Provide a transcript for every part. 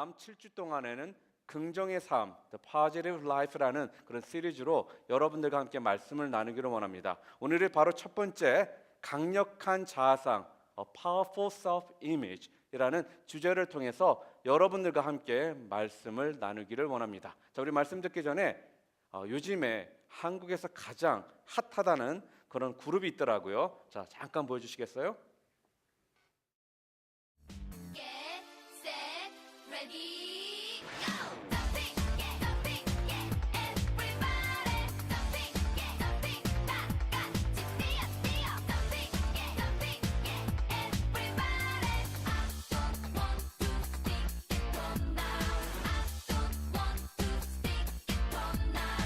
다음 7주 동안에는 긍정의 삶, The Positive Life라는 그런 시리즈로 여러분들과 함께 말씀을 나누기를 원합니다. 오늘의 바로 첫 번째, 강력한 자아상, A Powerful Self-Image 이라는 주제를 통해서 여러분들과 함께 말씀을 나누기를 원합니다. 자, 우리 말씀 듣기 전에 요즘에 한국에서 가장 핫하다는 그런 그룹이 있더라고요. 자, 잠깐 보여주시겠어요? Get set, ready, go! Everybody, 다 같이 뛰어, 뛰어. Everybody, I don't want to stick it on now. I don't want to stick it on now.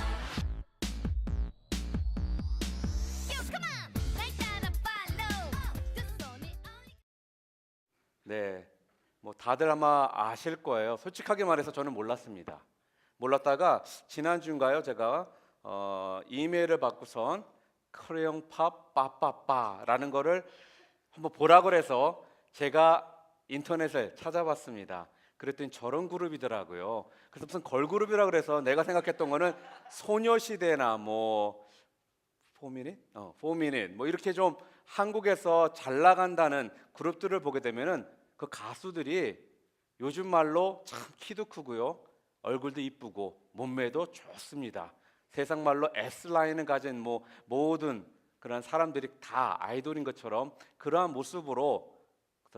Yo, come on, 날 따라 follow. 두 손이 only. 네, 뭐 다들 아마 아실 거예요. 솔직하게 말해서 저는 몰랐습니다. 몰랐다가 지난주인가요? 제가 이메일을 받고선 크레용 팝 빠빠빠라는 거를 한번 보라 그래서 제가 인터넷에 찾아봤습니다. 그랬더니 저런 그룹이더라고요. 그래서 무슨 걸그룹이라 그래서 내가 생각했던 거는 소녀시대나 뭐 포미닛 뭐 이렇게 좀 한국에서 잘 나간다는 그룹들을 보게 되면은 그 가수들이 요즘 말로 참 키도 크고요, 얼굴도 이쁘고 몸매도 좋습니다. 세상 말로 S라인을 가진 뭐 모든 그런 사람들이 다 아이돌인 것처럼 그러한 모습으로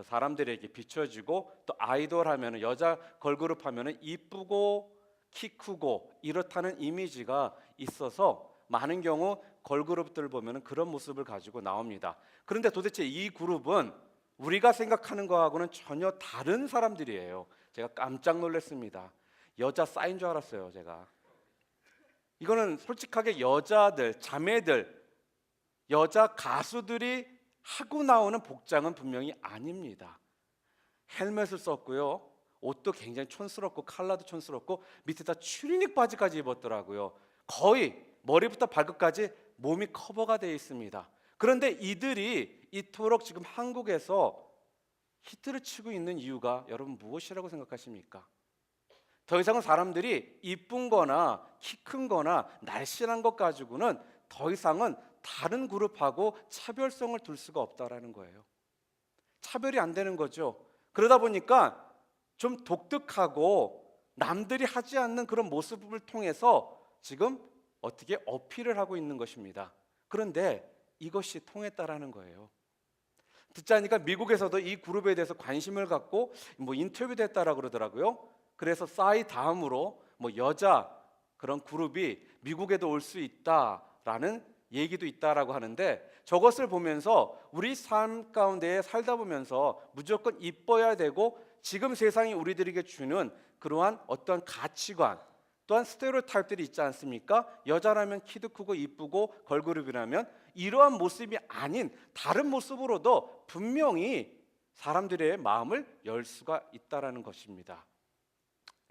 사람들에게 비춰지고, 또 아이돌 하면은 여자 걸그룹 하면은 이쁘고 키 크고 이렇다는 이미지가 있어서 많은 경우 걸그룹들 보면은 그런 모습을 가지고 나옵니다. 그런데 도대체 이 그룹은 우리가 생각하는 거하고는 전혀 다른 사람들이에요. 제가 깜짝 놀랐습니다. 여자 싸인 줄 알았어요, 제가. 이거는 솔직하게 여자들, 자매들, 여자 가수들이 하고 나오는 복장은 분명히 아닙니다. 헬멧을 썼고요, 옷도 굉장히 촌스럽고 컬러도 촌스럽고 밑에다 추리닝 바지까지 입었더라고요. 거의 머리부터 발끝까지 몸이 커버가 되어 있습니다. 그런데 이들이 이토록 지금 한국에서 히트를 치고 있는 이유가 여러분 무엇이라고 생각하십니까? 더 이상은 사람들이 이쁜 거나 키 큰 거나 날씬한 것 가지고는 더 이상은 다른 그룹하고 차별성을 둘 수가 없다라는 거예요. 차별이 안 되는 거죠. 그러다 보니까 좀 독특하고 남들이 하지 않는 그런 모습을 통해서 지금 어떻게 어필을 하고 있는 것입니다. 그런데 이것이 통했다라는 거예요. 듣자니까 미국에서도 이 그룹에 대해서 관심을 갖고 뭐 인터뷰도 했다라고 그러더라고요. 그래서 싸이 다음으로 뭐 여자 그런 그룹이 미국에도 올 수 있다라는 얘기도 있다라고 하는데, 저것을 보면서 우리 삶 가운데 살다 보면서 무조건 이뻐야 되고 지금 세상이 우리들에게 주는 그러한 어떤 가치관, 또한 스테레오타입들이 있지 않습니까? 여자라면 키도 크고 이쁘고 걸그룹이라면 이러한 모습이 아닌 다른 모습으로도 분명히 사람들의 마음을 열 수가 있다라는 것입니다.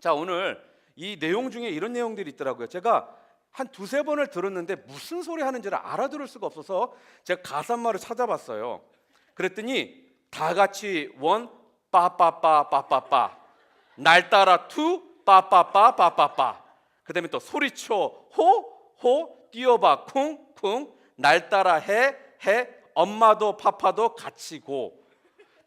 자, 오늘 이 내용 중에 이런 내용들이 있더라고요. 제가 한 두세 번을 들었는데 무슨 소리 하는지를 알아들을 수가 없어서 제가 가사말을 찾아봤어요. 그랬더니 다 같이 원 빠빠빠 빠빠빠, 날 따라 투 빠빠빠 빠빠빠, 그 다음에 또 소리쳐 호 뛰어봐 쿵쿵, 날 따라 해 엄마도 파파도 같이 고.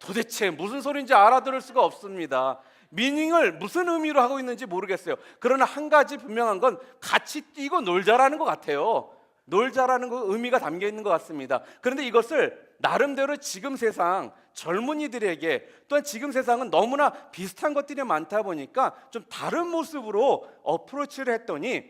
도대체 무슨 소리인지 알아들을 수가 없습니다. 미닝을 무슨 의미로 하고 있는지 모르겠어요. 그러나 한 가지 분명한 건 같이 뛰고 놀자라는 것 같아요. 놀자라는 그 의미가 담겨 있는 것 같습니다. 그런데 이것을 나름대로 지금 세상 젊은이들에게, 또한 지금 세상은 너무나 비슷한 것들이 많다 보니까 좀 다른 모습으로 어프로치를 했더니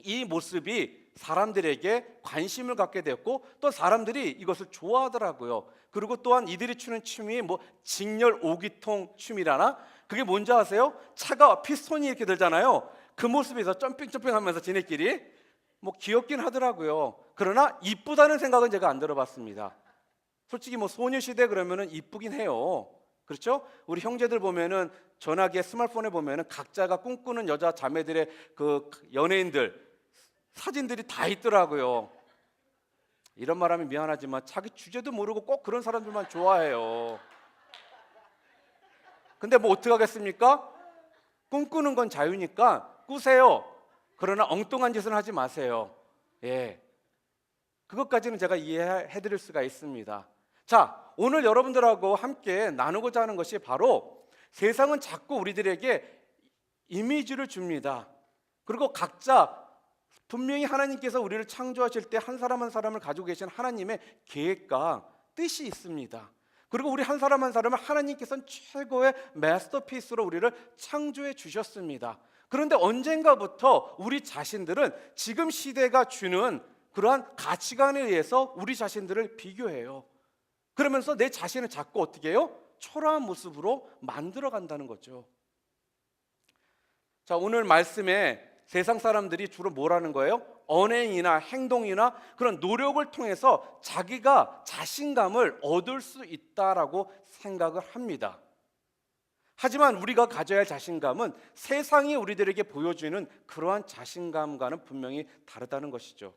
이 모습이 사람들에게 관심을 갖게 되었고 또 사람들이 이것을 좋아하더라고요. 그리고 또한 이들이 추는 춤이 뭐 직렬 오기통 춤이라나, 그게 뭔지 아세요? 차가 피스톤이 이렇게 들잖아요. 그 모습에서 점핑하면서 지네끼리 뭐 귀엽긴 하더라고요. 그러나 이쁘다는 생각은 제가 안 들어봤습니다. 솔직히 뭐 소녀시대 그러면은 이쁘긴 해요. 그렇죠? 우리 형제들 보면은 전화기에 스마트폰에 보면은 각자가 꿈꾸는 여자 자매들의 그 연예인들 사진들이 다 있더라고요. 이런 말하면 미안하지만 자기 주제도 모르고 꼭 그런 사람들만 좋아해요. 근데 뭐 어떻게 하겠습니까? 꿈꾸는 건 자유니까 꾸세요. 그러나 엉뚱한 짓은 하지 마세요. 예, 그것까지는 제가 이해해 드릴 수가 있습니다. 자, 오늘 여러분들하고 함께 나누고자 하는 것이 바로 세상은 자꾸 우리들에게 이미지를 줍니다. 그리고 각자 분명히 하나님께서 우리를 창조하실 때 한 사람 한 사람을 가지고 계신 하나님의 계획과 뜻이 있습니다. 그리고 우리 한 사람 한 사람을 하나님께서는 최고의 마스터피스로 우리를 창조해 주셨습니다. 그런데 언젠가부터 우리 자신들은 지금 시대가 주는 그러한 가치관에 의해서 우리 자신들을 비교해요. 그러면서 내 자신을 자꾸 어떻게 해요? 초라한 모습으로 만들어 간다는 거죠. 자, 오늘 말씀에 세상 사람들이 주로 뭐라는 거예요? 언행이나 행동이나 그런 노력을 통해서 자기가 자신감을 얻을 수 있다라고 생각을 합니다. 하지만 우리가 가져야 할 자신감은 세상이 우리들에게 보여주는 그러한 자신감과는 분명히 다르다는 것이죠.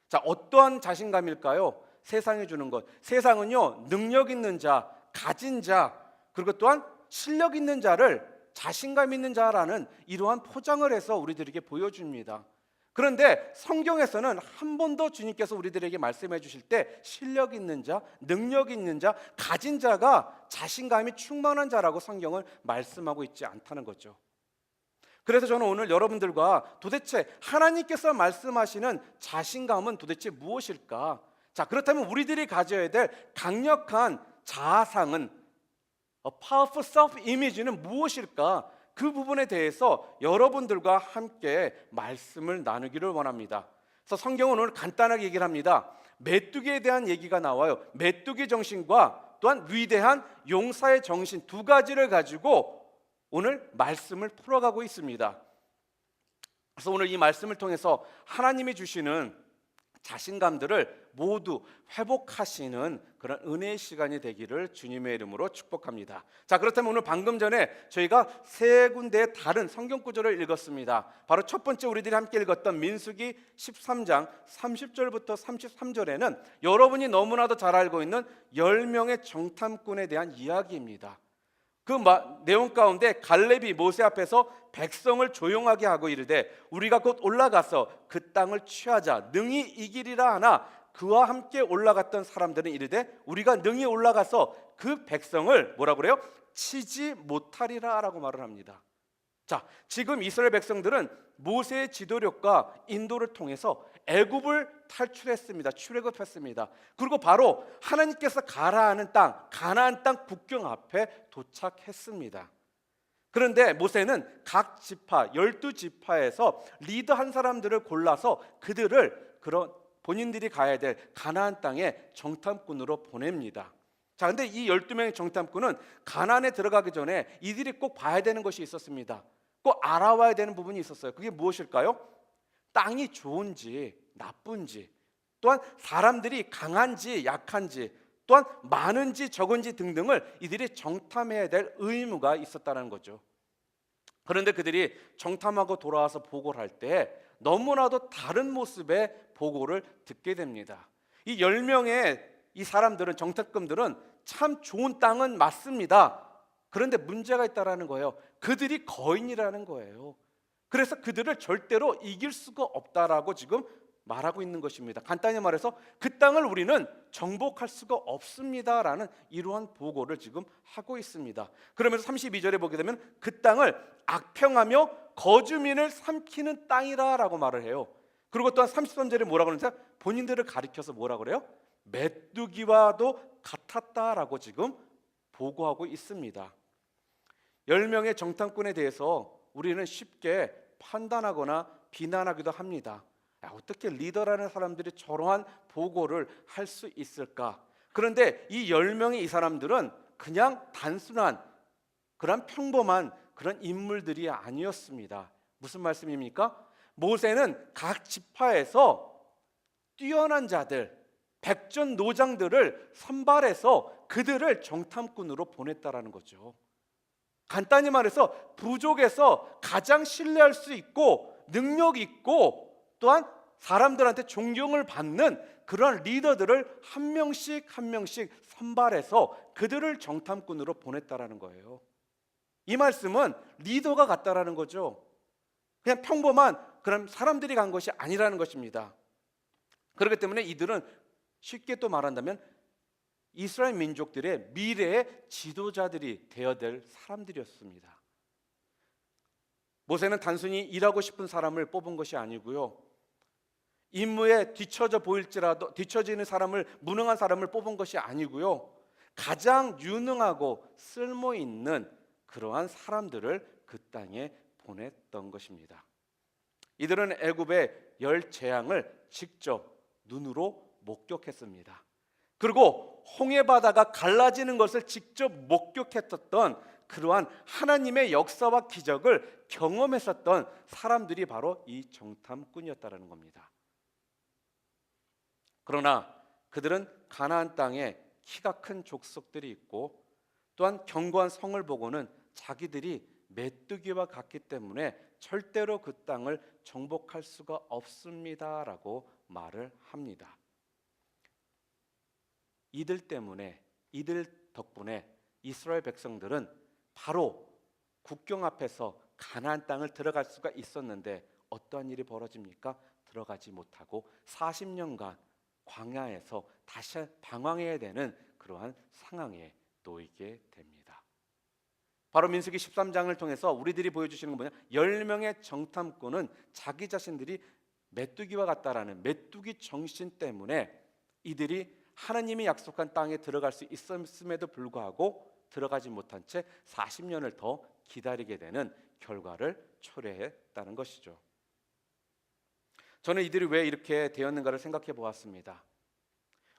자, 어떠한 자신감일까요? 세상이 주는 것. 세상은요, 능력 있는 자, 가진 자, 그리고 또한 실력 있는 자를 자신감 있는 자라는 이러한 포장을 해서 우리들에게 보여줍니다. 그런데 성경에서는 한 번도 주님께서 우리들에게 말씀해 주실 때 실력 있는 자, 능력 있는 자, 가진 자가 자신감이 충만한 자라고 성경을 말씀하고 있지 않다는 거죠. 그래서 저는 오늘 여러분들과 도대체 하나님께서 말씀하시는 자신감은 도대체 무엇일까? 자, 그렇다면 우리들이 가져야 될 강력한 자아상은 powerful self-image는 무엇일까? 그 부분에 대해서 여러분들과 함께 말씀을 나누기를 원합니다. 그래서 성경은 오늘 간단하게 얘기를 합니다. 메뚜기에 대한 얘기가 나와요. 메뚜기 정신과 또한 위대한 용사의 정신 두 가지를 가지고 오늘 말씀을 풀어가고 있습니다. 그래서 오늘 이 말씀을 통해서 하나님이 주시는 자신감들을 모두 회복하시는 그런 은혜의 시간이 되기를 주님의 이름으로 축복합니다. 자, 그렇다면 오늘 방금 전에 저희가 세 군데의 다른 성경 구절을 읽었습니다. 바로 첫 번째 우리들이 함께 읽었던 민수기 13장 30절부터 33절에는 여러분이 너무나도 잘 알고 있는 10명의 정탐꾼에 대한 이야기입니다. 그 내용 가운데 갈렙이 모세 앞에서 백성을 조용하게 하고 이르되 우리가 곧 올라가서 그 땅을 취하자 능히 이기리라 하나 그와 함께 올라갔던 사람들은 이르되 우리가 능히 올라가서 그 백성을 뭐라고 그래요? 치지 못하리라 라고 말을 합니다. 자, 지금 이스라엘 백성들은 모세의 지도력과 인도를 통해서 애굽을 탈출했습니다. 출애굽했습니다. 그리고 바로 하나님께서 가라 하는 땅, 가나안 땅 국경 앞에 도착했습니다. 그런데 모세는 각 지파, 12지파에서 리더한 사람들을 골라서 그들을 그런 본인들이 가야 될 가나안 땅에 정탐꾼으로 보냅니다. 자, 근데 이 12명의 정탐꾼은 가나안에 들어가기 전에 이들이 꼭 봐야 되는 것이 있었습니다. 꼭 알아와야 되는 부분이 있었어요. 그게 무엇일까요? 땅이 좋은지 나쁜지, 또한 사람들이 강한지 약한지, 또한 많은지 적은지 등등을 이들이 정탐해야 될 의무가 있었다는 거죠. 그런데 그들이 정탐하고 돌아와서 보고를 할 때 너무나도 다른 모습의 보고를 듣게 됩니다. 이 10명의 이 사람들은, 정탐꾼들은 참 좋은 땅은 맞습니다. 그런데 문제가 있다라는 거예요. 그들이 거인이라는 거예요. 그래서 그들을 절대로 이길 수가 없다라고 지금 말하고 있는 것입니다. 간단히 말해서 그 땅을 우리는 정복할 수가 없습니다라는 이러한 보고를 지금 하고 있습니다. 그러면서 32절에 보게 되면 그 땅을 악평하며 거주민을 삼키는 땅이라라고 말을 해요. 그리고 또한 33절에 뭐라고 그러는지 본인들을 가리켜서 뭐라고 그래요? 메뚜기와도 같았다라고 지금 보고하고 있습니다. 10명의 정탐꾼에 대해서 우리는 쉽게 판단하거나 비난하기도 합니다. 어떻게 리더라는 사람들이 저러한 보고를 할 수 있을까? 그런데 이 10명의 이 사람들은 그냥 단순한 그런 평범한 그런 인물들이 아니었습니다. 무슨 말씀입니까? 모세는 각 지파에서 뛰어난 자들, 백전노장들을 선발해서 그들을 정탐꾼으로 보냈다라는 거죠. 간단히 말해서 부족에서 가장 신뢰할 수 있고 능력 있고 또한 사람들한테 존경을 받는 그런 리더들을 한 명씩 한 명씩 선발해서 그들을 정탐꾼으로 보냈다라는 거예요. 이 말씀은 리더가 갔다라는 거죠. 그냥 평범한 그런 사람들이 간 것이 아니라는 것입니다. 그렇기 때문에 이들은 쉽게 또 말한다면 이스라엘 민족들의 미래의 지도자들이 되어야 될 사람들이었습니다. 모세는 단순히 일하고 싶은 사람을 뽑은 것이 아니고요, 임무에 뒤처지는 사람을, 무능한 사람을 뽑은 것이 아니고요, 가장 유능하고 쓸모 있는 그러한 사람들을 그 땅에 보냈던 것입니다. 이들은 애굽의 열 재앙을 직접 눈으로 목격했습니다. 그리고 홍해 바다가 갈라지는 것을 직접 목격했었던 그러한 하나님의 역사와 기적을 경험했었던 사람들이 바로 이 정탐꾼이었다는 겁니다. 그러나 그들은 가나안 땅에 키가 큰 족속들이 있고 또한 견고한 성을 보고는 자기들이 메뚜기와 같기 때문에 절대로 그 땅을 정복할 수가 없습니다라고 말을 합니다. 이들 덕분에 이스라엘 백성들은 바로 국경 앞에서 가나안 땅을 들어갈 수가 있었는데 어떠한 일이 벌어집니까? 들어가지 못하고 40년간 광야에서 다시 방황해야 되는 그러한 상황에 놓이게 됩니다. 바로 민수기 13장을 통해서 우리들이 보여주시는 건 뭐냐? 10명의 정탐꾼은 자기 자신들이 메뚜기와 같다라는 메뚜기 정신 때문에 이들이 하나님이 약속한 땅에 들어갈 수 있었음에도 불구하고 들어가지 못한 채 40년을 더 기다리게 되는 결과를 초래했다는 것이죠. 저는 이들이 왜 이렇게 되었는가를 생각해 보았습니다.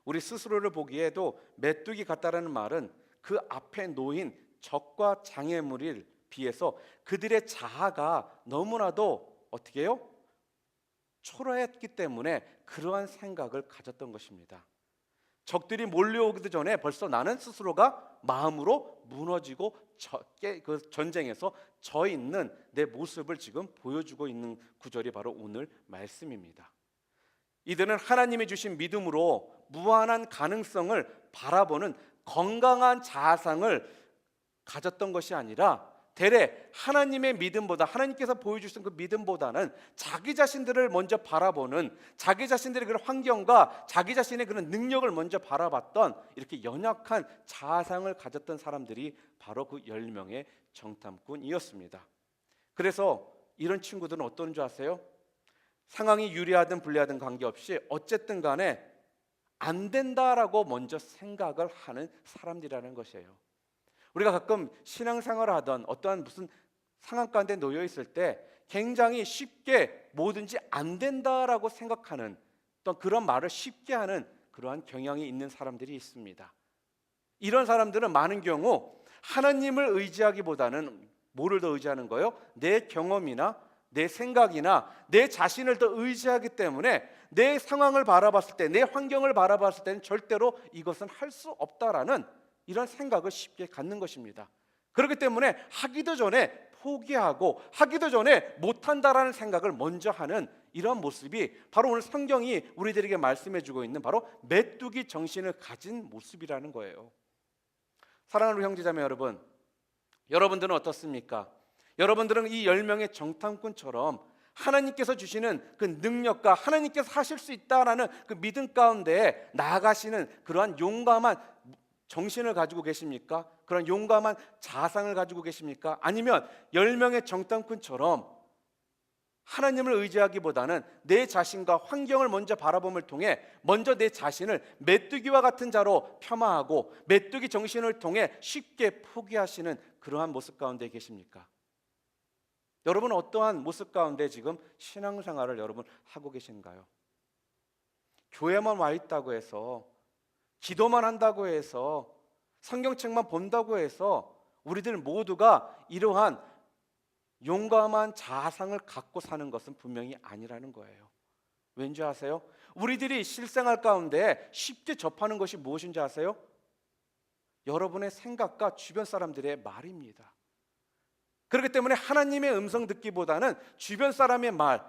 우리 스스로를 보기에도 메뚜기 같다라는 말은 그 앞에 놓인 적과 장애물에 비해서 그들의 자아가 너무나도 어떻게 해요? 초라했기 때문에 그러한 생각을 가졌던 것입니다. 적들이 몰려오기도 전에 벌써 나는 스스로가 마음으로 무너지고 그 전쟁에서 져 있는 내 모습을 지금 보여주고 있는 구절이 바로 오늘 말씀입니다. 이들은 하나님이 주신 믿음으로 무한한 가능성을 바라보는 건강한 자아상을 가졌던 것이 아니라 대래 하나님의 믿음보다, 하나님께서 보여주신 그 믿음보다는 자기 자신들을 먼저 바라보는, 자기 자신들의 그런 환경과 자기 자신의 그런 능력을 먼저 바라봤던 이렇게 연약한 자아상을 가졌던 사람들이 바로 그 10명의 정탐꾼이었습니다. 그래서 이런 친구들은 어떤 줄 아세요? 상황이 유리하든 불리하든 관계없이 어쨌든 간에 안 된다라고 먼저 생각을 하는 사람들이라는 것이에요. 우리가 가끔 신앙생활을 하던 어떠한 무슨 상황 가운데 놓여 있을 때 굉장히 쉽게 뭐든지 안 된다라고 생각하는 또 그런 말을 쉽게 하는 그러한 경향이 있는 사람들이 있습니다. 이런 사람들은 많은 경우 하나님을 의지하기보다는 뭐를 더 의지하는 거예요? 내 경험이나 내 생각이나 내 자신을 더 의지하기 때문에 내 상황을 바라봤을 때, 내 환경을 바라봤을 때는 절대로 이것은 할 수 없다라는 이런 생각을 쉽게 갖는 것입니다. 그렇기 때문에 하기도 전에 포기하고 하기도 전에 못한다라는 생각을 먼저 하는 이런 모습이 바로 오늘 성경이 우리들에게 말씀해주고 있는 바로 메뚜기 정신을 가진 모습이라는 거예요. 사랑하는 형제자매 여러분, 여러분들은 어떻습니까? 여러분들은 이 10명의 정탐꾼처럼 하나님께서 주시는 그 능력과 하나님께서 하실 수 있다라는 그 믿음 가운데 나아가시는 그러한 용감한 정신을 가지고 계십니까? 그런 용감한 자상을 가지고 계십니까? 아니면 10명의 정탐꾼처럼 하나님을 의지하기보다는 내 자신과 환경을 먼저 바라봄을 통해 먼저 내 자신을 메뚜기와 같은 자로 폄하하고 메뚜기 정신을 통해 쉽게 포기하시는 그러한 모습 가운데 계십니까? 여러분 어떠한 모습 가운데 지금 신앙생활을 여러분 하고 계신가요? 교회만 와 있다고 해서, 기도만 한다고 해서, 성경책만 본다고 해서 우리들 모두가 이러한 용감한 자아상을 갖고 사는 것은 분명히 아니라는 거예요. 왠지 아세요? 우리들이 실생활 가운데 쉽게 접하는 것이 무엇인지 아세요? 여러분의 생각과 주변 사람들의 말입니다. 그렇기 때문에 하나님의 음성 듣기보다는 주변 사람의 말,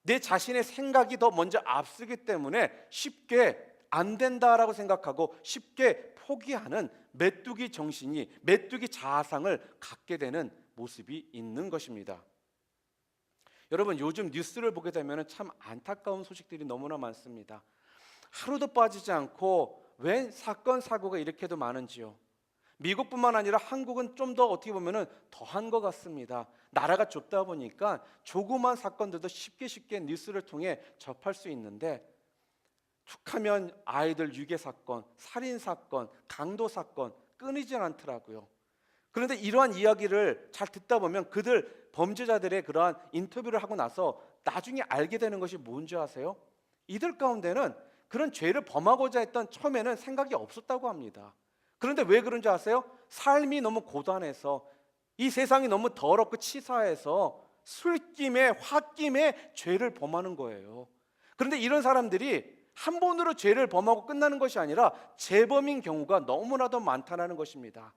내 자신의 생각이 더 먼저 앞서기 때문에 쉽게 안 된다라고 생각하고 쉽게 포기하는 메뚜기 정신이, 메뚜기 자아상을 갖게 되는 모습이 있는 것입니다. 여러분, 요즘 뉴스를 보게 되면 참 안타까운 소식들이 너무나 많습니다. 하루도 빠지지 않고 왜 사건 사고가 이렇게도 많은지요. 미국뿐만 아니라 한국은 좀 더 어떻게 보면은 더한 것 같습니다. 나라가 좁다 보니까 조그만 사건들도 쉽게 뉴스를 통해 접할 수 있는데, 툭하면 아이들 유괴 사건, 살인 사건, 강도 사건 끊이질 않더라고요. 그런데 이러한 이야기를 잘 듣다 보면 그들 범죄자들의 그러한 인터뷰를 하고 나서 나중에 알게 되는 것이 뭔지 아세요? 이들 가운데는 그런 죄를 범하고자 했던 처음에는 생각이 없었다고 합니다. 그런데 왜 그런지 아세요? 삶이 너무 고단해서, 이 세상이 너무 더럽고 치사해서 술김에 홧김에 죄를 범하는 거예요. 그런데 이런 사람들이 한 번으로 죄를 범하고 끝나는 것이 아니라 재범인 경우가 너무나도 많다는 것입니다.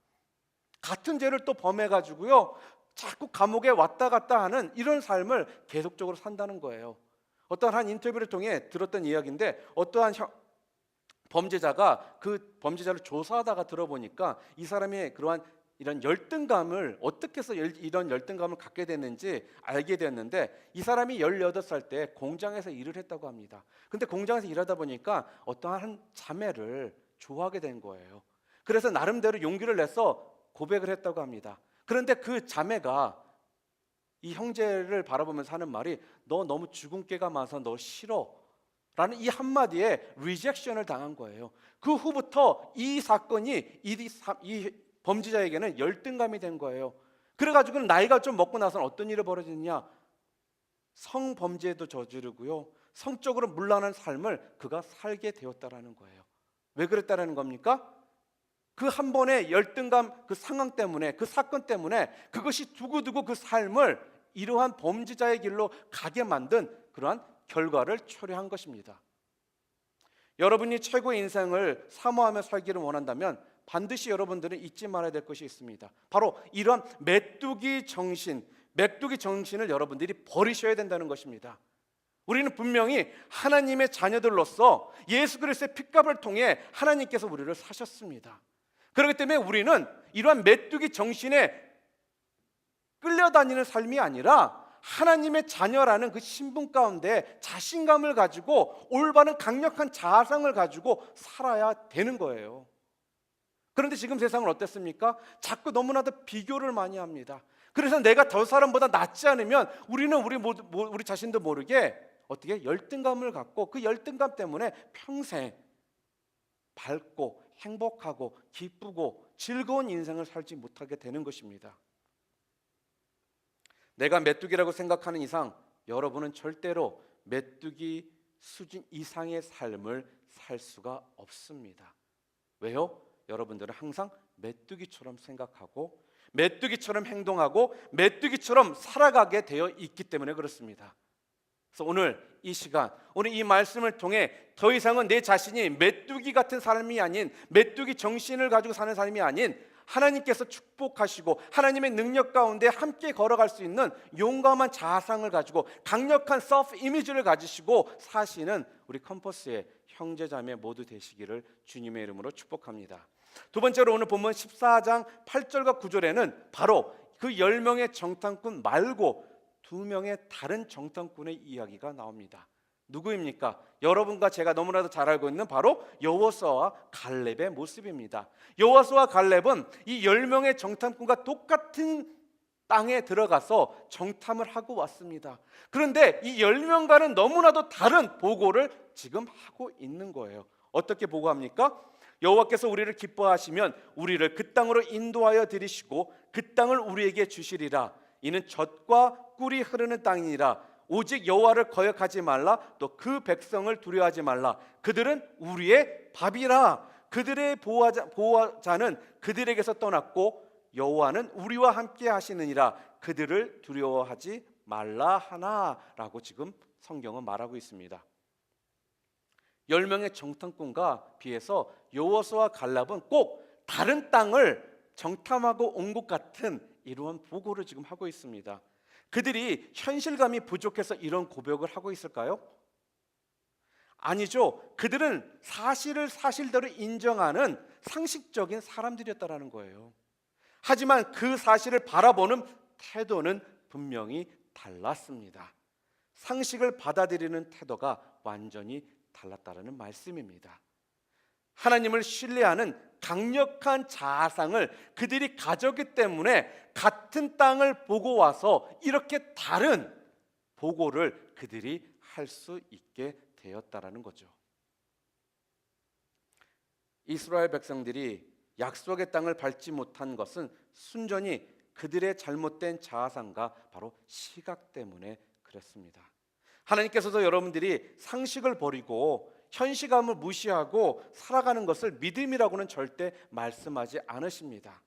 같은 죄를 또 범해가지고요, 자꾸 감옥에 왔다 갔다 하는 이런 삶을 계속적으로 산다는 거예요. 어떠한 한 인터뷰를 통해 들었던 이야기인데, 어떠한 범죄자가 그 범죄자를 조사하다가 들어보니까 이 사람의 그러한 이런 열등감을, 어떻게 해서 이런 열등감을 갖게 됐는지 알게 되었는데, 이 사람이 18살 때 공장에서 일을 했다고 합니다. 근데 공장에서 일하다 보니까 어떠한 한 자매를 좋아하게 된 거예요. 그래서 나름대로 용기를 내서 고백을 했다고 합니다. 그런데 그 자매가 이 형제를 바라보면서 하는 말이, 너 너무 주근깨가 많아서 너 싫어 라는 이 한마디에 리젝션을 당한 거예요. 그 후부터 이 사건이 이 범죄자에게는 열등감이 된 거예요. 그래가지고 나이가 좀 먹고 나서는 어떤 일이 벌어지느냐, 성범죄도 저지르고요, 성적으로 문란한 삶을 그가 살게 되었다라는 거예요. 왜 그랬다라는 겁니까? 그 한 번의 열등감, 그 상황 때문에, 그 사건 때문에 그것이 두고두고 그 삶을 이러한 범죄자의 길로 가게 만든 그러한 결과를 초래한 것입니다. 여러분이 최고의 인생을 사모하며 살기를 원한다면 반드시 여러분들은 잊지 말아야 될 것이 있습니다. 바로 이러한 메뚜기 정신을 여러분들이 버리셔야 된다는 것입니다. 우리는 분명히 하나님의 자녀들로서 예수 그리스도의 핏값을 통해 하나님께서 우리를 사셨습니다. 그렇기 때문에 우리는 이러한 메뚜기 정신에 끌려다니는 삶이 아니라 하나님의 자녀라는 그 신분 가운데 자신감을 가지고 올바른 강력한 자아상을 가지고 살아야 되는 거예요. 그런데 지금 세상은 어땠습니까? 자꾸 너무나도 비교를 많이 합니다. 그래서 내가 저 사람보다 낫지 않으면 우리는 우리 자신도 모르게 어떻게 열등감을 갖고, 그 열등감 때문에 평생 밝고 행복하고 기쁘고 즐거운 인생을 살지 못하게 되는 것입니다. 내가 메뚜기라고 생각하는 이상 여러분은 절대로 메뚜기 수준 이상의 삶을 살 수가 없습니다. 왜요? 여러분들은 항상 메뚜기처럼 생각하고 메뚜기처럼 행동하고 메뚜기처럼 살아가게 되어 있기 때문에 그렇습니다. 그래서 오늘 이 시간, 오늘 이 말씀을 통해 더 이상은 내 자신이 메뚜기 같은 삶이 아닌, 메뚜기 정신을 가지고 사는 삶이 아닌, 하나님께서 축복하시고 하나님의 능력 가운데 함께 걸어갈 수 있는 용감한 자아상을 가지고 강력한 self 이미지를 가지시고 사시는 우리 컴퍼스의 형제자매 모두 되시기를 주님의 이름으로 축복합니다. 두 번째로 오늘 본문 14장 8절과 9절에는 바로 그 10명의 정탐꾼 말고 2명의 다른 정탐꾼의 이야기가 나옵니다. 누구입니까? 여러분과 제가 너무나도 잘 알고 있는 바로 여호수아와 갈렙의 모습입니다. 여호수아와 갈렙은 이 10명의 정탐꾼과 똑같은 땅에 들어가서 정탐을 하고 왔습니다. 그런데 이 10명과는 너무나도 다른 보고를 지금 하고 있는 거예요. 어떻게 보고합니까? 여호와께서 우리를 기뻐하시면 우리를 그 땅으로 인도하여 들이시고 그 땅을 우리에게 주시리라. 이는 젖과 꿀이 흐르는 땅이니라. 오직 여호와를 거역하지 말라. 또 그 백성을 두려워하지 말라. 그들은 우리의 밥이라. 그들의 보호자는 그들에게서 떠났고 여호와는 우리와 함께 하시느니라. 그들을 두려워하지 말라 하나라고 지금 성경은 말하고 있습니다. 10명의 정탐꾼과 비해서 여호수아와 갈렙은 꼭 다른 땅을 정탐하고 온 것 같은 이러한 보고를 지금 하고 있습니다. 그들이 현실감이 부족해서 이런 고백을 하고 있을까요? 아니죠. 그들은 사실을 사실대로 인정하는 상식적인 사람들이었다라는 거예요. 하지만 그 사실을 바라보는 태도는 분명히 달랐습니다. 상식을 받아들이는 태도가 완전히 달랐다는 말씀입니다. 하나님을 신뢰하는 강력한 자아상을 그들이 가졌기 때문에 같은 땅을 보고 와서 이렇게 다른 보고를 그들이 할 수 있게 되었다라는 거죠. 이스라엘 백성들이 약속의 땅을 밟지 못한 것은 순전히 그들의 잘못된 자아상과 바로 시각 때문에 그랬습니다. 하나님께서도 여러분들이 상식을 버리고 현시감을 무시하고 살아가는 것을 믿음이라고는 절대 말씀하지 않으십니다.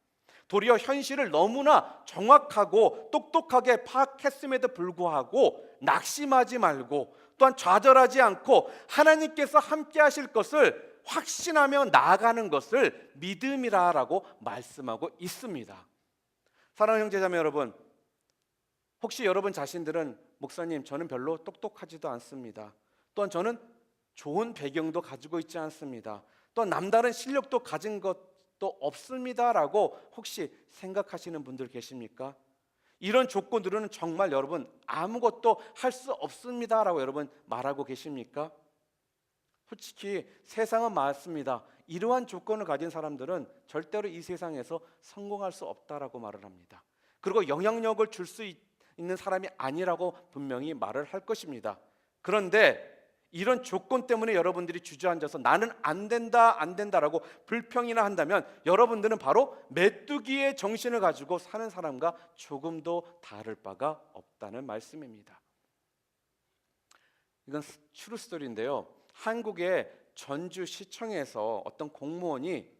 도리어 현실을 너무나 정확하고 똑똑하게 파악했음에도 불구하고 낙심하지 말고 또한 좌절하지 않고 하나님께서 함께 하실 것을 확신하며 나아가는 것을 믿음이라고 말씀하고 있습니다. 사랑하는 형제자매 여러분, 혹시 여러분 자신들은 목사님, 저는 별로 똑똑하지도 않습니다. 또한 저는 좋은 배경도 가지고 있지 않습니다. 또한 남다른 실력도 가진 것도 없습니다라고 혹시 생각하시는 분들 계십니까? 이런 조건들은 정말 여러분 아무것도 할 수 없습니다라고 여러분 말하고 계십니까? 솔직히 세상은 맞습니다. 이러한 조건을 가진 사람들은 절대로 이 세상에서 성공할 수 없다라고 말을 합니다. 그리고 영향력을 줄 수 있는 사람이 아니라고 분명히 말을 할 것입니다. 그런데 이런 조건 때문에 여러분들이 주저앉아서 나는 안 된다라고 불평이나 한다면 여러분들은 바로 메뚜기의 정신을 가지고 사는 사람과 조금도 다를 바가 없다는 말씀입니다. 이건 트루 스토리인데요. 한국의 전주시청에서 어떤 공무원이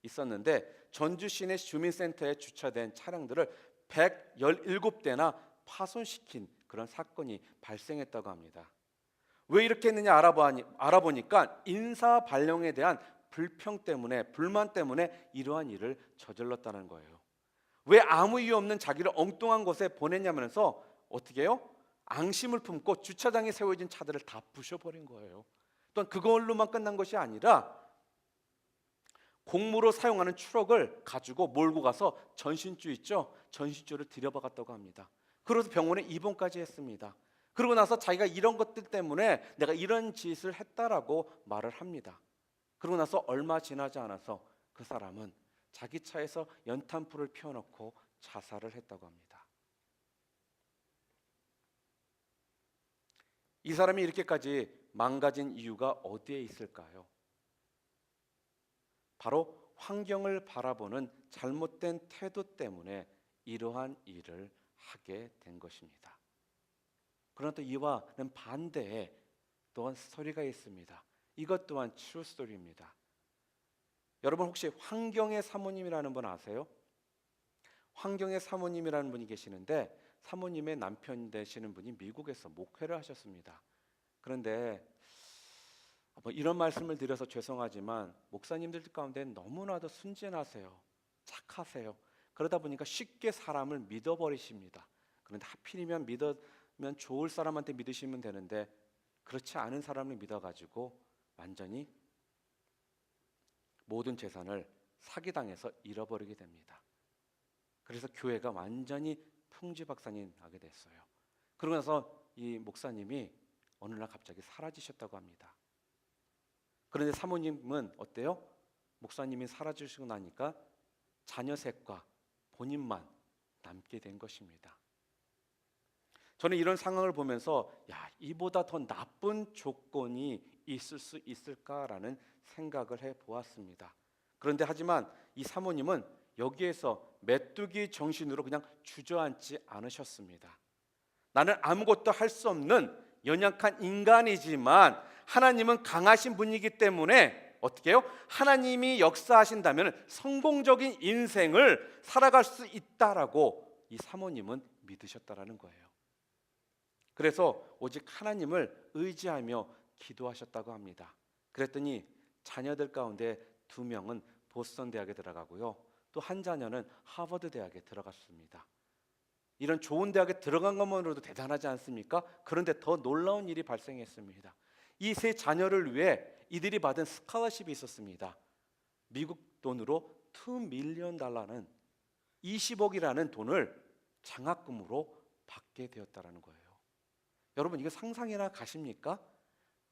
있었는데 전주시내 주민센터에 주차된 차량들을 117대나 파손시킨 그런 사건이 발생했다고 합니다. 왜 이렇게 했느냐 알아보니까 인사 발령에 대한 불만 때문에 이러한 일을 저질렀다는 거예요. 왜 아무 이유 없는 자기를 엉뚱한 곳에 보냈냐면서 어떻게 해요? 앙심을 품고 주차장에 세워진 차들을 다 부셔버린 거예요. 또한 그걸로만 끝난 것이 아니라 공무로 사용하는 트럭을 가지고 몰고 가서 전신주 있죠? 전신주를 들여박았다고 합니다. 그래서 병원에 입원까지 했습니다. 그러고 나서 자기가 이런 것들 때문에 내가 이런 짓을 했다라고 말을 합니다. 그러고 나서 얼마 지나지 않아서 그 사람은 자기 차에서 연탄불을 피워놓고 자살을 했다고 합니다. 이 사람이 이렇게까지 망가진 이유가 어디에 있을까요? 바로 환경을 바라보는 잘못된 태도 때문에 이러한 일을 하게 된 것입니다. 그러나 또 이와는 반대에 또한 스토리가 있습니다. 이것 또한 트루 스토리입니다. 여러분 혹시 환경의 사모님이라는 분 아세요? 환경의 사모님이라는 분이 계시는데 사모님의 남편 되시는 분이 미국에서 목회를 하셨습니다. 그런데 이런 말씀을 드려서 죄송하지만 목사님들 가운데 너무나도 순진하세요. 착하세요. 그러다 보니까 쉽게 사람을 믿어버리십니다. 그런데 하필이면 믿으면 좋을 사람한테 믿으시면 되는데 그렇지 않은 사람을 믿어가지고 완전히 모든 재산을 사기당해서 잃어버리게 됩니다. 그래서 교회가 완전히 풍지박산이 나게 됐어요. 그러고 나서 이 목사님이 어느 날 갑자기 사라지셨다고 합니다. 그런데 사모님은 어때요? 목사님이 사라지시고 나니까 자녀 셋과 본인만 남게 된 것입니다. 저는 이런 상황을 보면서 이보다 더 나쁜 조건이 있을 수 있을까라는 생각을 해보았습니다. 그런데 하지만 이 사모님은 여기에서 메뚜기 정신으로 그냥 주저앉지 않으셨습니다. 나는 아무것도 할 수 없는 연약한 인간이지만 하나님은 강하신 분이기 때문에 어떻게 해요? 하나님이 역사하신다면 성공적인 인생을 살아갈 수 있다라고 이 사모님은 믿으셨다라는 거예요. 그래서 오직 하나님을 의지하며 기도하셨다고 합니다. 그랬더니 자녀들 가운데 2명은 보스턴 대학에 들어가고요. 또 한 자녀는 하버드 대학에 들어갔습니다. 이런 좋은 대학에 들어간 것만으로도 대단하지 않습니까? 그런데 더 놀라운 일이 발생했습니다. 이 세 자녀를 위해 이들이 받은 스칼러십이 있었습니다. 미국 돈으로 $2 million, 20억이라는 돈을 장학금으로 받게 되었다라는 거예요. 여러분, 이거 상상이나 가십니까?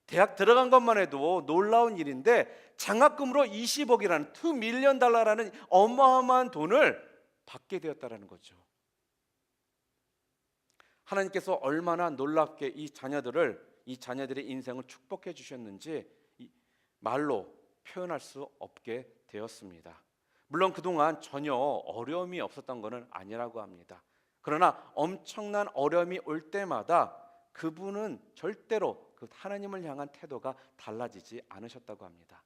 대학 들어간 것만 해도 놀라운 일인데 장학금으로 20억이라는 $2 million 라는 어마어마한 돈을 받게 되었다라는 거죠. 하나님께서 얼마나 놀랍게 이 자녀들의 인생을 축복해 주셨는지 말로 표현할 수 없게 되었습니다. 물론 그동안 전혀 어려움이 없었던 것은 아니라고 합니다. 그러나 엄청난 어려움이 올 때마다 그분은 절대로 그 하나님을 향한 태도가 달라지지 않으셨다고 합니다.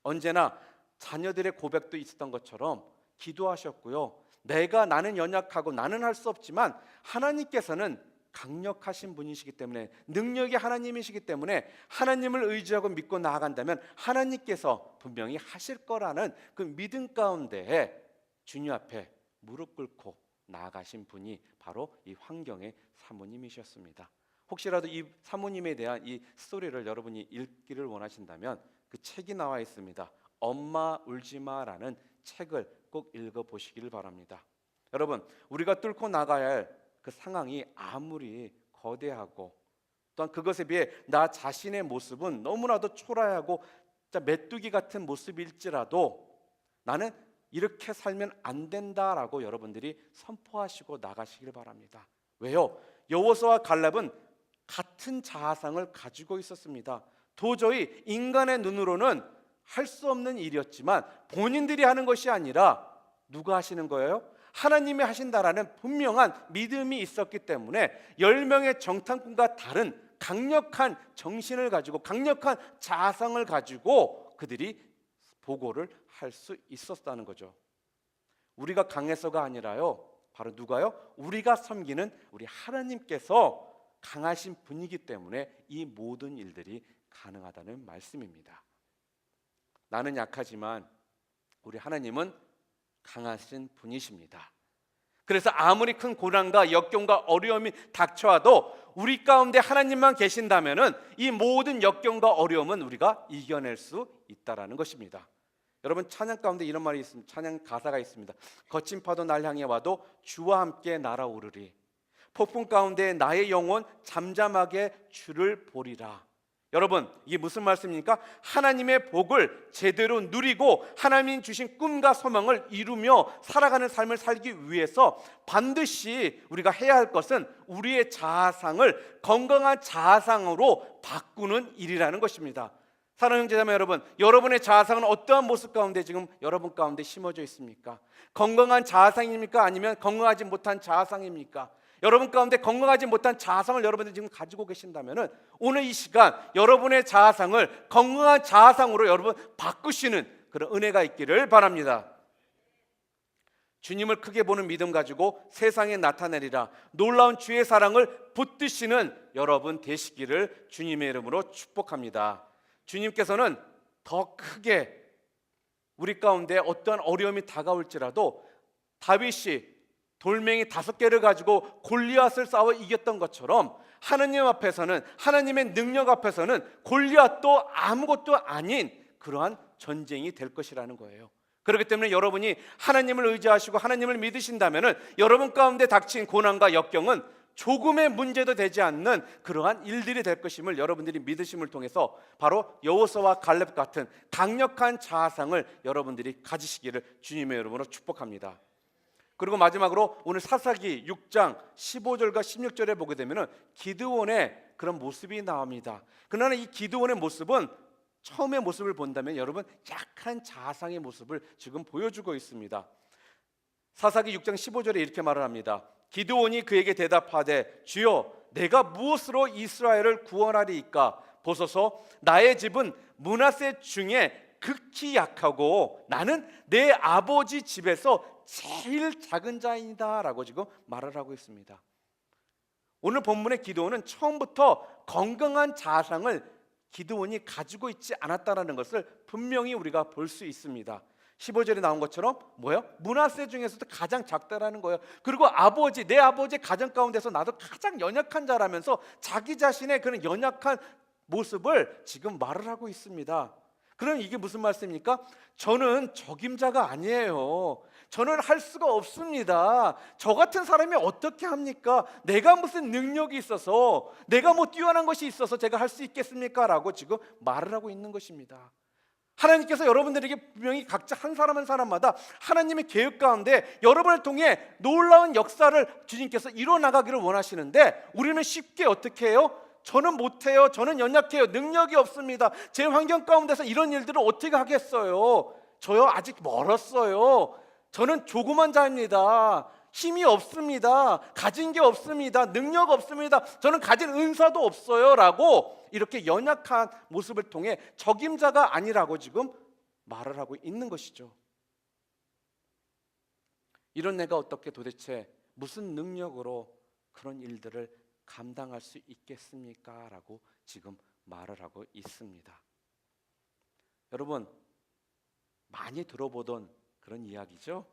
언제나 자녀들의 고백도 있었던 것처럼 기도하셨고요. 나는 연약하고 나는 할 수 없지만 하나님께서는 강력하신 분이시기 때문에, 능력이 하나님이시기 때문에 하나님을 의지하고 믿고 나아간다면 하나님께서 분명히 하실 거라는 그 믿음 가운데 주님 앞에 무릎 꿇고 나아가신 분이 바로 이 환경의 사모님이셨습니다. 혹시라도 이 사모님에 대한 이 스토리를 여러분이 읽기를 원하신다면 그 책이 나와 있습니다. 엄마 울지마라는 책을 꼭 읽어보시기를 바랍니다. 여러분, 우리가 뚫고 나가야 할 그 상황이 아무리 거대하고 또한 그것에 비해 나 자신의 모습은 너무나도 초라하고 메뚜기 같은 모습일지라도 나는 이렇게 살면 안 된다라고 여러분들이 선포하시고 나가시길 바랍니다. 왜요? 여호수아와 갈렙은 같은 자아상을 가지고 있었습니다. 도저히 인간의 눈으로는 할 수 없는 일이었지만 본인들이 하는 것이 아니라 누가 하시는 거예요? 하나님이 하신다라는 분명한 믿음이 있었기 때문에 10명의 정탐꾼과 다른 강력한 정신을 가지고 강력한 자아상을 가지고 그들이 보고를 할 수 있었다는 거죠. 우리가 강해서가 아니라요, 바로 누가요? 우리가 섬기는 우리 하나님께서 강하신 분이기 때문에 이 모든 일들이 가능하다는 말씀입니다. 나는 약하지만 우리 하나님은 강하신 분이십니다. 그래서 아무리 큰 고난과 역경과 어려움이 닥쳐와도 우리 가운데 하나님만 계신다면은 이 모든 역경과 어려움은 우리가 이겨낼 수 있다라는 것입니다. 여러분, 찬양 가운데 이런 말이 있습니다. 찬양 가사가 있습니다. 거친 파도 날 향해 와도 주와 함께 날아오르리. 폭풍 가운데 나의 영혼 잠잠하게 주를 보리라. 여러분, 이게 무슨 말씀입니까? 하나님의 복을 제대로 누리고 하나님이 주신 꿈과 소망을 이루며 살아가는 삶을 살기 위해서 반드시 우리가 해야 할 것은 우리의 자아상을 건강한 자아상으로 바꾸는 일이라는 것입니다. 사랑하는 형제자매 여러분, 여러분의 자아상은 어떠한 모습 가운데 지금 여러분 가운데 심어져 있습니까? 건강한 자아상입니까? 아니면 건강하지 못한 자아상입니까? 여러분 가운데 건강하지 못한 자아상을 여러분들이 지금 가지고 계신다면 오늘 이 시간 여러분의 자아상을 건강한 자아상으로 여러분 바꾸시는 그런 은혜가 있기를 바랍니다. 주님을 크게 보는 믿음 가지고 세상에 나타내리라. 놀라운 주의 사랑을 붙드시는 여러분 되시기를 주님의 이름으로 축복합니다. 주님께서는 더 크게 우리 가운데 어떠한 어려움이 다가올지라도 다윗이 돌멩이 5개를 가지고 골리앗을 싸워 이겼던 것처럼 하나님 앞에서는, 하나님의 능력 앞에서는 골리앗도 아무것도 아닌 그러한 전쟁이 될 것이라는 거예요. 그렇기 때문에 여러분이 하나님을 의지하시고 하나님을 믿으신다면 여러분 가운데 닥친 고난과 역경은 조금의 문제도 되지 않는 그러한 일들이 될 것임을 여러분들이 믿으심을 통해서 바로 여호수아와 갈렙 같은 강력한 자아상을 여러분들이 가지시기를 주님의 이름으로 축복합니다. 그리고 마지막으로 오늘 사사기 6장 15절과 16절에 보게 되면 기드온의 그런 모습이 나옵니다. 그러나 이 기드온의 모습은 처음의 모습을 본다면 여러분 약한 자아상의 모습을 지금 보여주고 있습니다. 사사기 6장 15절에 이렇게 말을 합니다. 기드온이 그에게 대답하되 주여 내가 무엇으로 이스라엘을 구원하리이까? 보소서 나의 집은 므낫세 중에 극히 약하고 나는 내 아버지 집에서 제일 작은 자이다 라고 지금 말을 하고 있습니다. 오늘 본문의 기드온은 처음부터 건강한 자아상을 기드온이 가지고 있지 않았다는 것을 분명히 우리가 볼 수 있습니다. 15절에 나온 것처럼 뭐예요? 므낫세 중에서도 가장 작다라는 거예요. 그리고 내 아버지 가정 가운데서 나도 가장 연약한 자라면서 자기 자신의 그런 연약한 모습을 지금 말을 하고 있습니다. 그럼 이게 무슨 말씀입니까? 저는 적임자가 아니에요. 저는 할 수가 없습니다. 저 같은 사람이 어떻게 합니까? 내가 무슨 능력이 있어서, 내가 뭐 뛰어난 것이 있어서 제가 할 수 있겠습니까? 라고 지금 말을 하고 있는 것입니다. 하나님께서 여러분들에게 분명히 각자 한 사람 한 사람마다 하나님의 계획 가운데 여러분을 통해 놀라운 역사를 주님께서 이루어나가기를 원하시는데, 우리는 쉽게 어떻게 해요? 저는 못해요. 저는 연약해요. 능력이 없습니다. 제 환경 가운데서 이런 일들을 어떻게 하겠어요? 저요 아직 멀었어요. 저는 조그만 자입니다. 힘이 없습니다. 가진 게 없습니다. 능력 없습니다. 저는 가진 은사도 없어요. 라고 이렇게 연약한 모습을 통해 적임자가 아니라고 지금 말을 하고 있는 것이죠. 이런 내가 어떻게 도대체 무슨 능력으로 그런 일들을 감당할 수 있겠습니까? 라고 지금 말을 하고 있습니다. 여러분, 많이 들어보던 그런 이야기죠.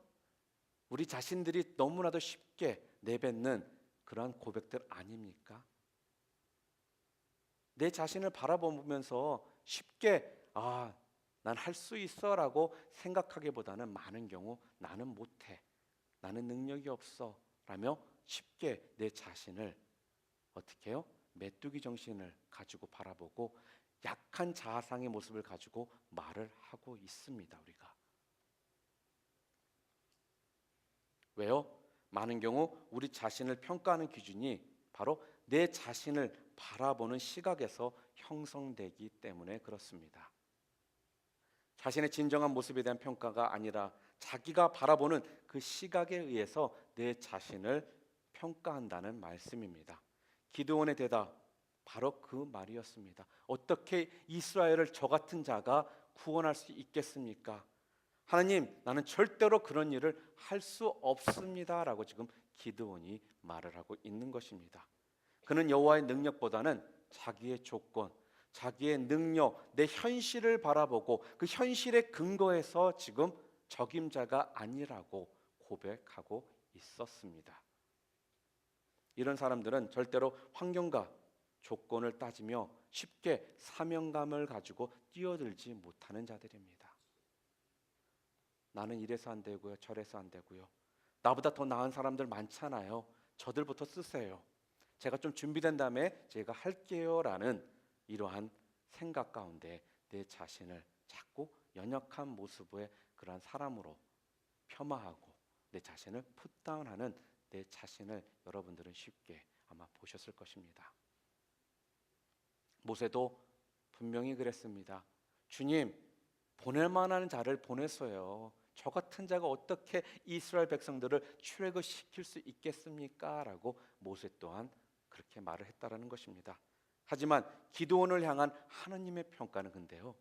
우리 자신들이 너무나도 쉽게 내뱉는 그러한 고백들 아닙니까? 내 자신을 바라보면서 쉽게 난 할 수 있어 라고 생각하기보다는 많은 경우 나는 못해, 나는 능력이 없어 라며 쉽게 내 자신을 어떻게 해요? 메뚜기 정신을 가지고 바라보고 약한 자아상의 모습을 가지고 말을 하고 있습니다. 우리가 왜요? 많은 경우 우리 자신을 평가하는 기준이 바로 내 자신을 바라보는 시각에서 형성되기 때문에 그렇습니다. 자신의 진정한 모습에 대한 평가가 아니라 자기가 바라보는 그 시각에 의해서 내 자신을 평가한다는 말씀입니다. 기드온의 대답, 바로 그 말이었습니다. 어떻게 이스라엘을 저 같은 자가 구원할 수 있겠습니까? 하나님, 나는 절대로 그런 일을 할 수 없습니다 라고 지금 기드온이 말을 하고 있는 것입니다. 그는 여호와의 능력보다는 자기의 조건, 자기의 능력, 내 현실을 바라보고 그 현실의 근거에서 지금 적임자가 아니라고 고백하고 있었습니다. 이런 사람들은 절대로 환경과 조건을 따지며 쉽게 사명감을 가지고 뛰어들지 못하는 자들입니다. 나는 이래서 안 되고요, 저래서 안 되고요. 나보다 더 나은 사람들 많잖아요. 저들부터 쓰세요. 제가 좀 준비된 다음에 제가 할게요 라는 이러한 생각 가운데 내 자신을 자꾸 연약한 모습의 그러한 사람으로 폄하하고 내 자신을 풋다운하는 내 자신을 여러분들은 쉽게 아마 보셨을 것입니다. 모세도 분명히 그랬습니다. 주님, 보낼 만한 자를 보냈어요. 저 같은 자가 어떻게 이스라엘 백성들을 출애굽시킬 수 있겠습니까? 라고 모세 또한 그렇게 말을 했다라는 것입니다. 하지만 기드온을 향한 하나님의 평가는 근데요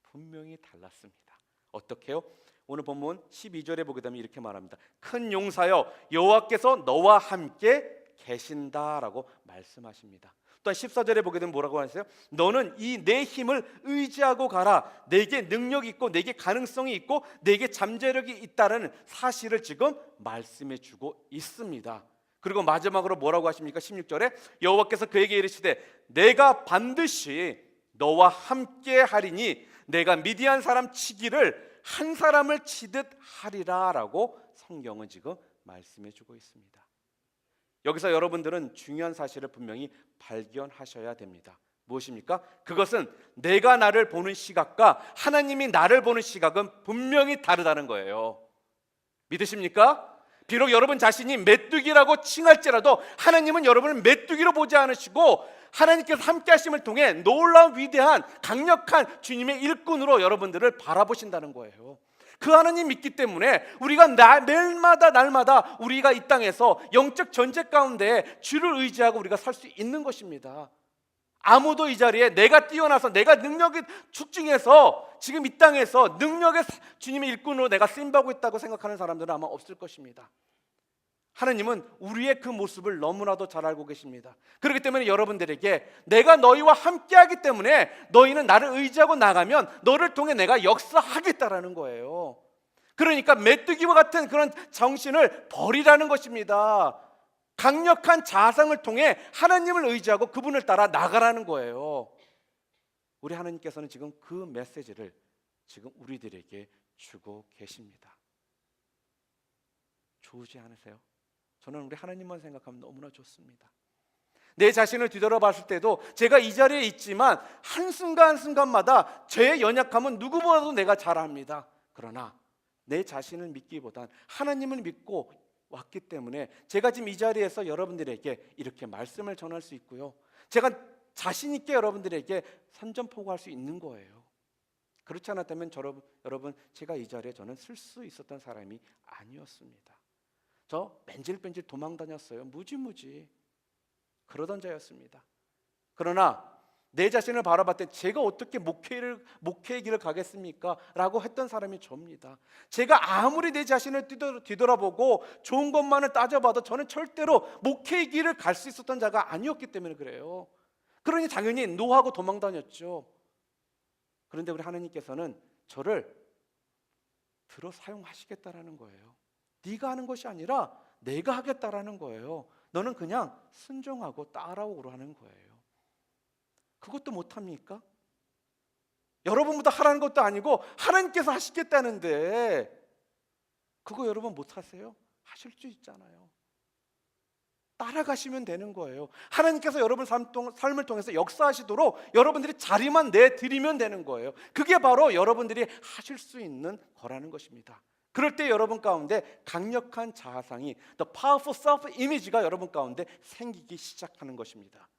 분명히 달랐습니다. 어떻게요? 오늘 본문 12절에 보게 되면 이렇게 말합니다. 큰 용사여, 여호와께서 너와 함께 계신다라고 말씀하십니다. 또한 14절에 보게 되면 뭐라고 하세요? 너는 이 내 힘을 의지하고 가라. 내게 능력이 있고 내게 가능성이 있고 내게 잠재력이 있다는 사실을 지금 말씀해 주고 있습니다. 그리고 마지막으로 뭐라고 하십니까? 16절에 여호와께서 그에게 이르시되 내가 반드시 너와 함께 하리니 내가 미디안 사람 치기를 한 사람을 치듯 하리라 라고 성경은 지금 말씀해 주고 있습니다. 여기서 여러분들은 중요한 사실을 분명히 발견하셔야 됩니다. 무엇입니까? 그것은 내가 나를 보는 시각과 하나님이 나를 보는 시각은 분명히 다르다는 거예요. 믿으십니까? 비록 여러분 자신이 메뚜기라고 칭할지라도 하나님은 여러분을 메뚜기로 보지 않으시고 하나님께서 함께 하심을 통해 놀라운 위대한 강력한 주님의 일꾼으로 여러분들을 바라보신다는 거예요. 그 하나님 믿기 때문에 우리가 날마다 우리가 이 땅에서 영적 전쟁 가운데 주를 의지하고 우리가 살 수 있는 것입니다. 아무도 이 자리에 내가 뛰어나서 내가 능력이 축중해서 지금 이 땅에서 능력의 주님의 일꾼으로 내가 쓰임받고 있다고 생각하는 사람들은 아마 없을 것입니다. 하나님은 우리의 그 모습을 너무나도 잘 알고 계십니다. 그렇기 때문에 여러분들에게 내가 너희와 함께하기 때문에 너희는 나를 의지하고 나가면 너를 통해 내가 역사하겠다라는 거예요. 그러니까 메뚜기와 같은 그런 정신을 버리라는 것입니다. 강력한 자성을 통해 하나님을 의지하고 그분을 따라 나가라는 거예요. 우리 하나님께서는 지금 그 메시지를 지금 우리들에게 주고 계십니다. 좋으지 않으세요? 저는 우리 하나님만 생각하면 너무나 좋습니다. 내 자신을 뒤돌아봤을 때도 제가 이 자리에 있지만 한순간 한순간마다 제 연약함은 누구보다도 내가 잘 압니다. 그러나 내 자신을 믿기보단 하나님을 믿고 왔기 때문에 제가 지금 이 자리에서 여러분들에게 이렇게 말씀을 전할 수 있고요, 제가 자신 있게 여러분들에게 선전포고할 수 있는 거예요. 그렇지 않았다면 여러분 제가 이 자리에 저는 쓸 수 있었던 사람이 아니었습니다. 저 뺀질뺀질 도망 다녔어요. 무지무지 그러던 자였습니다. 그러나 내 자신을 바라봤을 때 제가 어떻게 목회의 길을 가겠습니까? 라고 했던 사람이 저입니다. 제가 아무리 내 자신을 뒤돌아보고 좋은 것만을 따져봐도 저는 절대로 목회의 길을 갈 수 있었던 자가 아니었기 때문에 그래요. 그러니 당연히 노하고 도망 다녔죠. 그런데 우리 하나님께서는 저를 들어 사용하시겠다라는 거예요. 네가 하는 것이 아니라 내가 하겠다라는 거예요. 너는 그냥 순종하고 따라오라 하는 거예요. 그것도 못합니까? 여러분보다 하라는 것도 아니고 하나님께서 하시겠다는데 그거 여러분 못하세요? 하실 수 있잖아요. 따라가시면 되는 거예요. 하나님께서 여러분 삶을 통해서 역사하시도록 여러분들이 자리만 내드리면 되는 거예요. 그게 바로 여러분들이 하실 수 있는 거라는 것입니다. 그럴 때 여러분 가운데 강력한 자아상이, the powerful self-image가 여러분 가운데 생기기 시작하는 것입니다.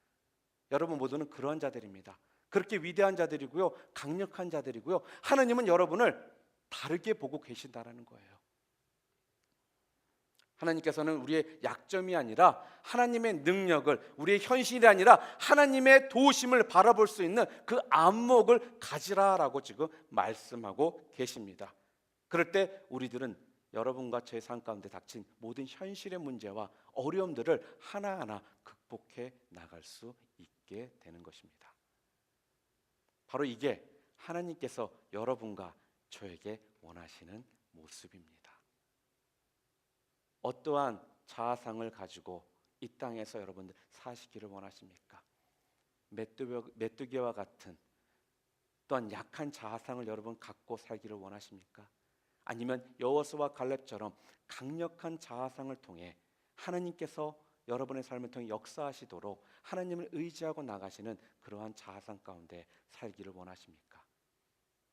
여러분 모두는 그러한 자들입니다. 그렇게 위대한 자들이고요, 강력한 자들이고요, 하나님은 여러분을 다르게 보고 계신다라는 거예요. 하나님께서는 우리의 약점이 아니라 하나님의 능력을, 우리의 현실이 아니라 하나님의 도우심을 바라볼 수 있는 그 안목을 가지라라고 지금 말씀하고 계십니다. 그럴 때 우리들은 여러분과 제 삶 가운데 닥친 모든 현실의 문제와 어려움들을 하나하나 극복해 나갈 수 있게 되는 것입니다. 바로 이게 하나님께서 여러분과 저에게 원하시는 모습입니다. 어떠한 자아상을 가지고 이 땅에서 여러분들 사시기를 원하십니까? 메뚜기와 같은 또한 약한 자아상을 여러분 갖고 살기를 원하십니까? 아니면 여호수아와 갈렙처럼 강력한 자아상을 통해 하나님께서 여러분의 삶을 통해 역사하시도록 하나님을 의지하고 나가시는 그러한 자아상 가운데 살기를 원하십니까?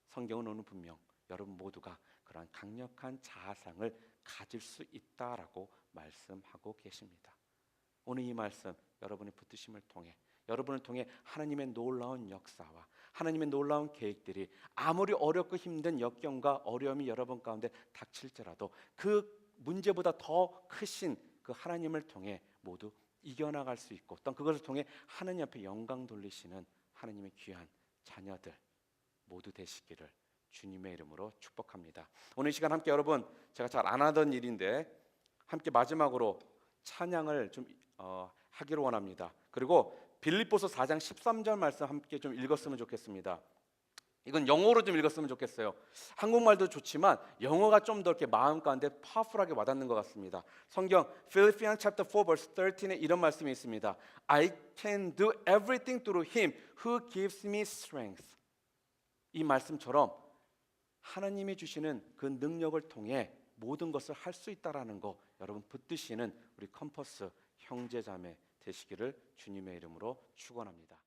성경은 오늘 분명 여러분 모두가 그러한 강력한 자아상을 가질 수 있다라고 말씀하고 계십니다. 오늘 이 말씀 여러분의 붙드심을 통해, 여러분을 통해 하나님의 놀라운 역사와 하나님의 놀라운 계획들이 아무리 어렵고 힘든 역경과 어려움이 여러분 가운데 닥칠지라도 그 문제보다 더 크신 그 하나님을 통해 모두 이겨나갈 수 있고, 또 그것을 통해 하나님 앞에 영광 돌리시는 하나님의 귀한 자녀들 모두 되시기를 주님의 이름으로 축복합니다. 오늘 이 시간 함께 여러분, 제가 잘 안 하던 일인데 함께 마지막으로 찬양을 좀 하기를 원합니다. 그리고 빌립보서 4장 13절 말씀 함께 좀 읽었으면 좋겠습니다. 이건 영어로 좀 읽었으면 좋겠어요. 한국말도 좋지만 영어가 좀 더 이렇게 마음 가운데 파워풀하게 와닿는 것 같습니다. 성경 Philippians chapter 4 verse 13에 이런 말씀이 있습니다. I can do everything through him who gives me strength. 이 말씀처럼 하나님이 주시는 그 능력을 통해 모든 것을 할 수 있다라는 거 여러분 붙드시는 우리 컴퍼스 형제자매 되시기를 주님의 이름으로 축원합니다.